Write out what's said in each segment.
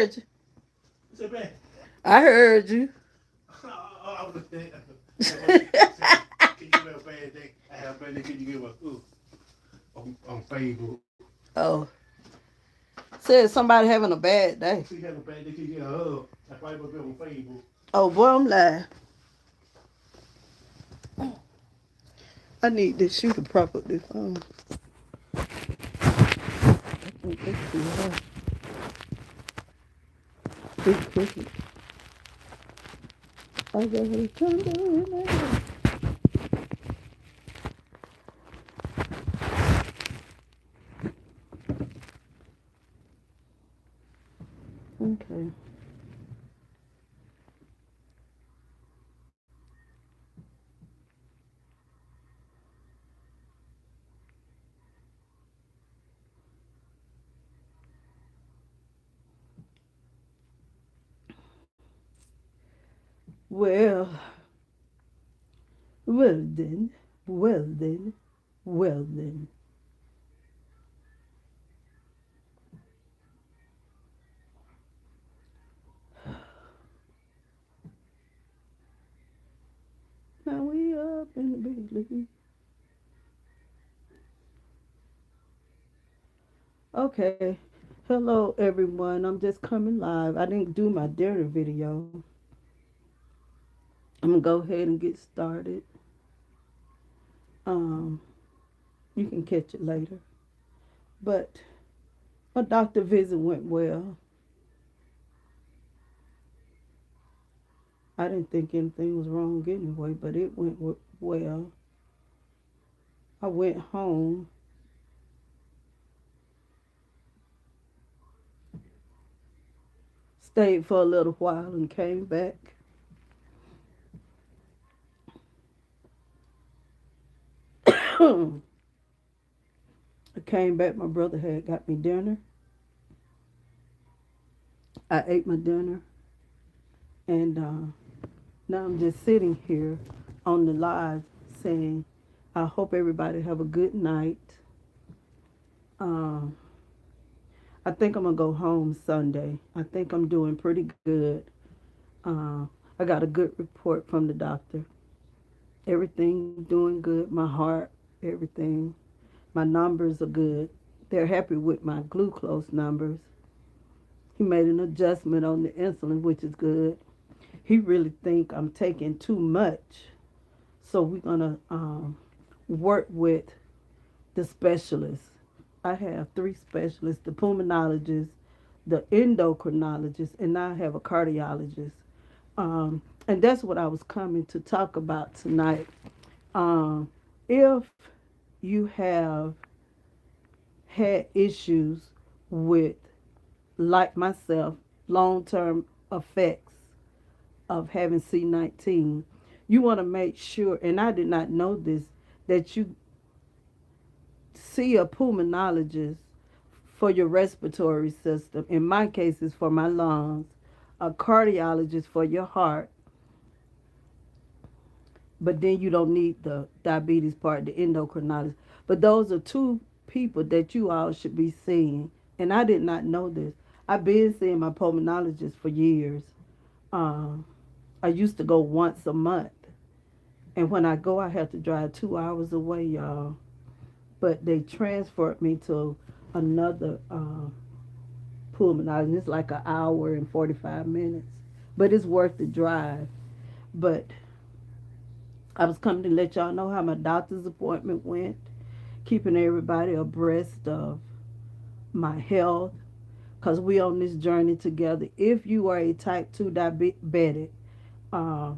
you. I heard you. I was saying, can you give me a bad day? I have a bad day. Can you give me on Facebook? Oh, said somebody having a bad day. See, have a bad day. Can you get a hug? I probably put it on Facebook. Oh boy, I'm lying. I need this shoe to prop up this phone. I think that's too hard. Big cookie. I got a condo in there. Okay. Well, well then, well then, well then. Now we up in the big league. Okay. Hello everyone. I'm just coming live. I didn't do my dinner video. I'm gonna go ahead and get started. Um, you can catch it later. But my doctor visit went well. I didn't think anything was wrong anyway, but it went well. I went home, stayed for a little while, and came back. I came back. My brother had got me dinner. I ate my dinner, and now I'm just sitting here on the live saying, I hope everybody have a good night. Um, I think I'm gonna go home Sunday. I think I'm doing pretty good. Uh, I got a good report from the doctor. Everything doing good. My heart, everything. My numbers are good. They're happy with my glucose numbers. He made an adjustment on the insulin, which is good. He really think I'm taking too much, so we're gonna work with the specialists. I have three specialists: the pulmonologist, the endocrinologist, and now I have a cardiologist. And that's what I was coming to talk about tonight. Um, if you have had issues with, like myself, long term effects of having C19, you want to make sure, and I did not know this, that you see a pulmonologist for your respiratory system. In my case, it's for my lungs, a cardiologist for your heart, but then you don't need the diabetes part, the endocrinologist. But those are two people that you all should be seeing. And I did not know this. I've been seeing my pulmonologist for years. Um, I used to go once a month. And when I go, I have to drive 2 hours away, y'all. But they transferred me to another pulmonologist. It's like an hour and 45 minutes. But it's worth the drive. But I was coming to let y'all know how my doctor's appointment went, keeping everybody abreast of my health, because we on this journey together. If you are a type 2 diabetic, uh,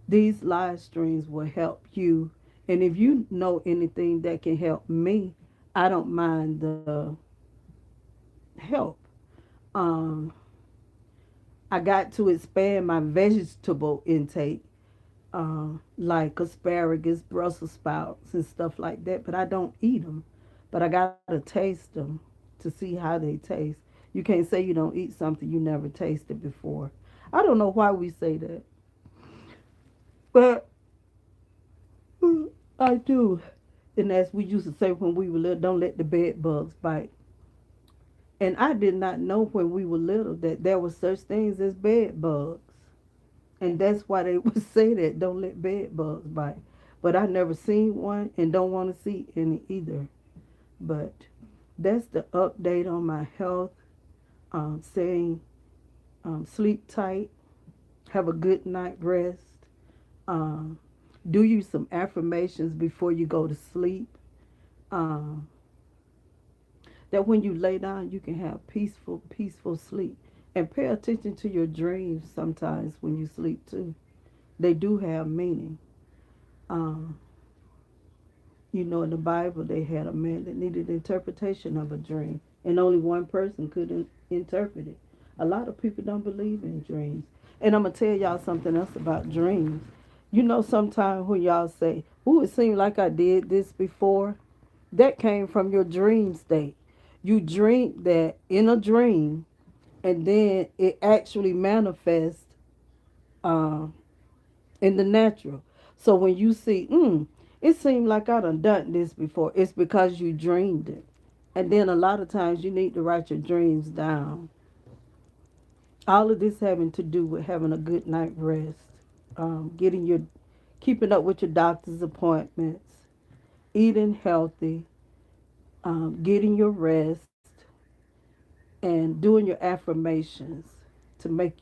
these live streams will help you. And if you know anything that can help me, I don't mind the help. Um, I got to expand my vegetable intake, like asparagus, Brussels sprouts, and stuff like that. But I don't eat them. But I gotta taste them to see how they taste. You can't say you don't eat something you never tasted before. I don't know why we say that, but I do. And as we used to say when we were little, don't let the bed bugs bite. And I did not know when we were little that there were such things as bed bugs. And that's why they would say that don't let bed bugs bite. But I never seen one and don't want to see any either. But that's the update on my health. Saying sleep tight, have a good night rest. Um, do you some affirmations before you go to sleep. Um, that when you lay down, you can have peaceful sleep. And pay attention to your dreams sometimes when you sleep too. They do have meaning. Um, in the Bible, they had a man that needed interpretation of a dream, and only one person could interpret it. A lot of people don't believe in dreams. And I'm going to tell y'all something else about dreams. Sometimes when y'all say, "Ooh, it seemed like I did this before," that came from your dream state. You dreamed that in a dream, and then it actually manifests uh, in the natural. So when you see, it seemed like I done this before, it's because you dreamed it. And then a lot of times you need to write your dreams down. All of this having to do with having a good night rest, keeping up with your doctor's appointments, eating healthy, getting your rest, and doing your affirmations to make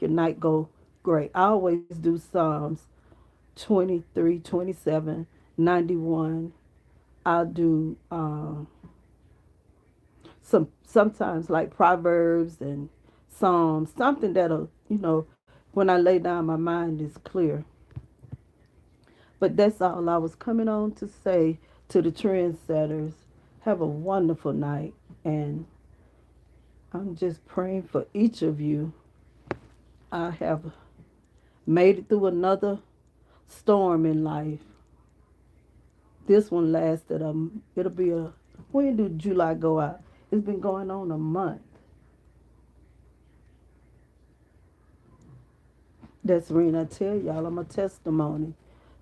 your night go great. I always do Psalms 23, 27, 91. I'll do sometimes like Proverbs and Psalms, something that'll, when I lay down, my mind is clear. But that's all I was coming on to say to the trendsetters. Have a wonderful night, and I'm just praying for each of you. I have made it through another storm in life. This one lasted it'll be when do July go out? It's been going on a month. That's when I tell y'all I'm a testimony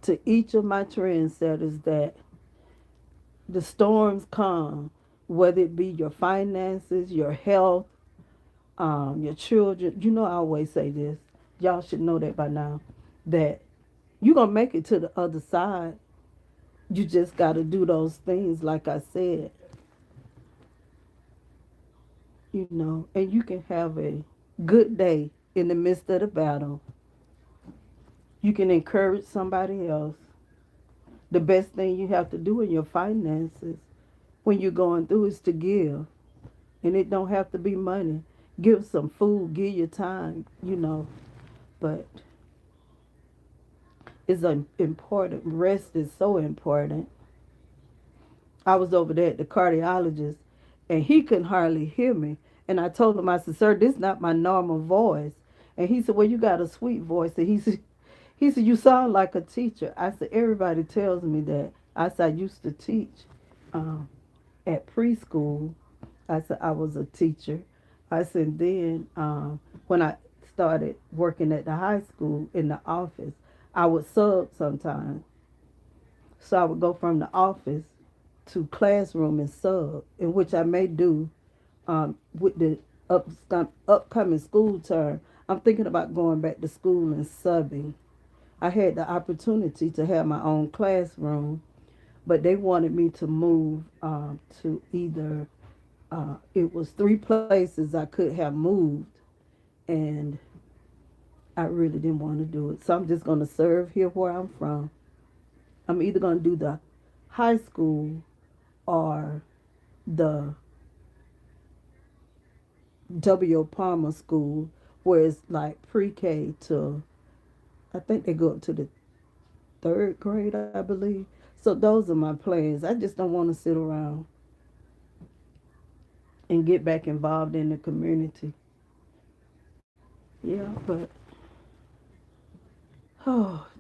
to each of my trendsetters that the storms come, whether it be your finances, your health, your children. I always say this. Y'all should know that by now. That you're gonna make it to the other side. You just gotta do those things like I said, and you can have a good day in the midst of the battle. You can encourage somebody else. The best thing you have to do in your finances when you're going through is to give. And it don't have to be money. Give some food, give your time. But it's important. Rest is so important. I was over there at the cardiologist, and he couldn't hardly hear me. And I told him, I said, "Sir, this is not my normal voice." And he said, "Well, you got a sweet voice." And he said, "You sound like a teacher." I said, "Everybody tells me that." I said, "I used to teach um, at preschool." I said, "I was a teacher." I said, then when I started working at the high school in the office, I would sub sometimes. So I would go from the office to classroom and sub, in which I may do with the upcoming school term. I'm thinking about going back to school and subbing. I had the opportunity to have my own classroom, but they wanted me to move to either, it was three places I could have moved, and I really didn't want to do it. So I'm just going to serve here where I'm from. I'm either going to do the high school or the W. Palmer School, where it's like pre-K to, I think they go up to the third grade, I believe. So those are my plans. I just don't want to sit around and get back involved in the community. Yeah, but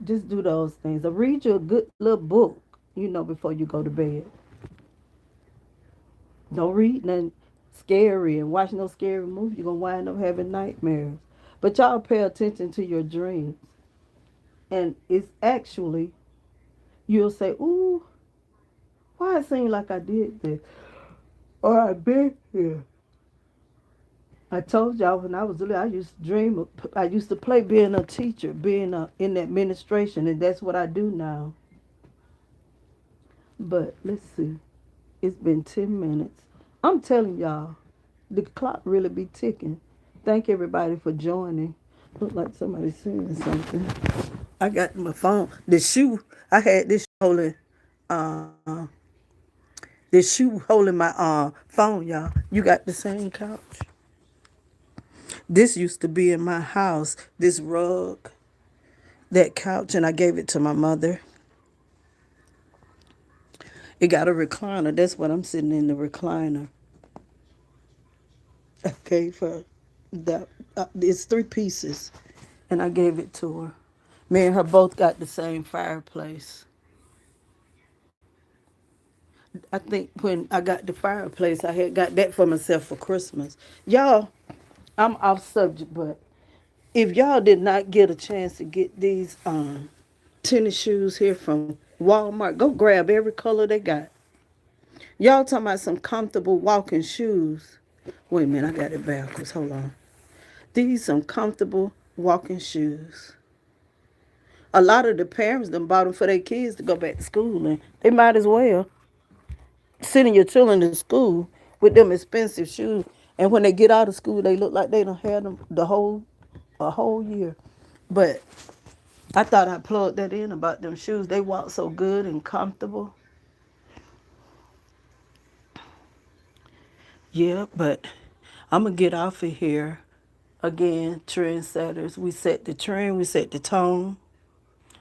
just do those things. Or read you a good little book, before you go to bed. Don't read nothing scary and watch no scary movie. You're going to wind up having nightmares. But y'all pay attention to your dreams. And it's actually, you'll say, "Ooh, why it seemed like I did this? Or I've been here." I told y'all when I was little, I used to dream. I used to play being a teacher, being in administration, and that's what I do now. But let's see, it's been 10 minutes. I'm telling y'all, the clock really be ticking. Thank everybody for joining. Look like somebody saying something. I got my phone. The shoe I had this holding, uh, this shoe holding my phone, y'all. You got the same couch. This used to be in my house. This rug, that couch, and I gave it to my mother. It got a recliner. That's what I'm sitting in, the recliner. I gave her that. It's 3 pieces, and I gave it to her. Me and her both got the same fireplace. I think when I got the fireplace, I had got that for myself for Christmas. Y'all, I'm off subject, but if y'all did not get a chance to get these tennis shoes here from Walmart, go grab every color they got. Y'all talking about some comfortable walking shoes. Wait a minute, I got it backwards. Hold on. These some comfortable walking shoes. A lot of the parents done bought them for their kids to go back to school, and they might as well sending your children to school with them expensive shoes. And when they get out of school, they look like they don't have them a whole year. But I thought I plugged that in about them shoes. They walk so good and comfortable. Yeah, but I'm gonna get off of here. Again, trendsetters. We set the trend. We set the tone.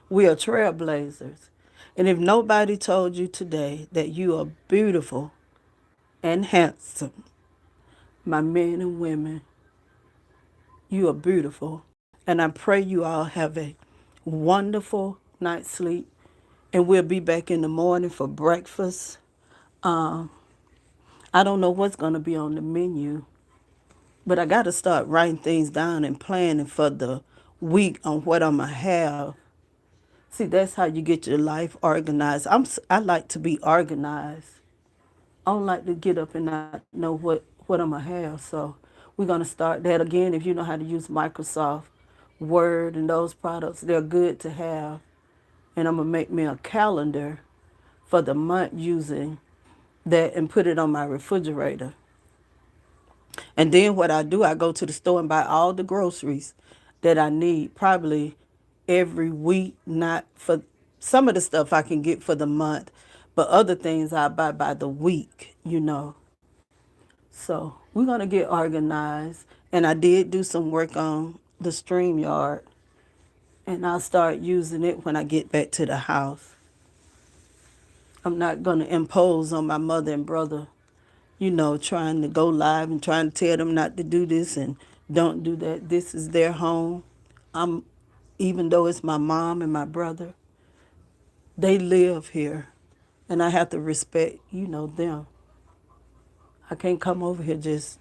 We are trailblazers. And if nobody told you today that you are beautiful and handsome, my men and women, you are beautiful. And I pray you all have a wonderful night's sleep. And we'll be back in the morning for breakfast. Um, I don't know what's going to be on the menu, but I got to start writing things down and planning for the week on what I'm going to have. See, that's how you get your life organized. I like to be organized. I don't like to get up and not know what I'm going to have. So we're going to start that again. If you know how to use Microsoft Word and those products, they're good to have. And I'm going to make me a calendar for the month using that and put it on my refrigerator. And then what I do, I go to the store and buy all the groceries that I need, probably every week, not for some of the stuff I can get for the month, but other things I buy by the week. So we're going to get organized. And I did do some work on the StreamYard, and I'll start using it when I get back to the house. I'm not going to impose on my mother and brother, trying to go live and trying to tell them not to do this and don't do that. This is their home. I'm, even though it's my mom and my brother, they live here, and I have to respect, them. I can't come over here just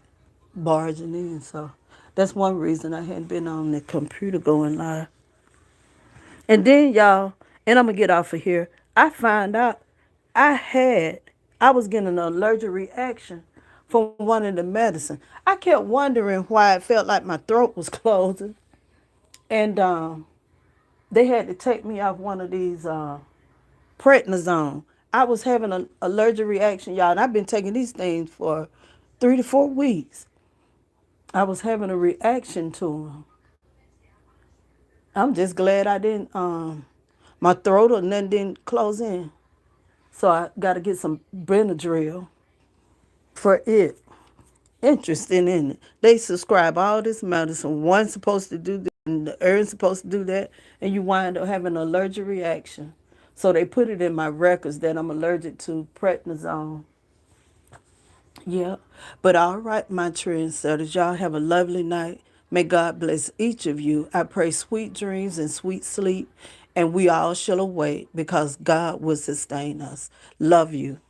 barging in. So that's one reason I hadn't been on the computer going live. And then y'all, and I'm gonna get off of here. I found out I had I was getting an allergic reaction from one of the medicine. I kept wondering why it felt like my throat was closing, and they had to take me off one of these prednisone. I was having an allergic reaction, y'all, and I've been taking these things for 3 to 4 weeks. I was having a reaction to them. I'm just glad I didn't. My throat or nothing didn't close in. So I got to get some Benadryl for it. Interesting, isn't it? They subscribe all this medicine. One's supposed to do this, and the other's supposed to do that, and you wind up having an allergic reaction. So they put it in my records that I'm allergic to prednisone. Yeah. But all right, my trendsetters, y'all have a lovely night. May God bless each of you. I pray sweet dreams and sweet sleep, and we all shall awake because God will sustain us. Love you.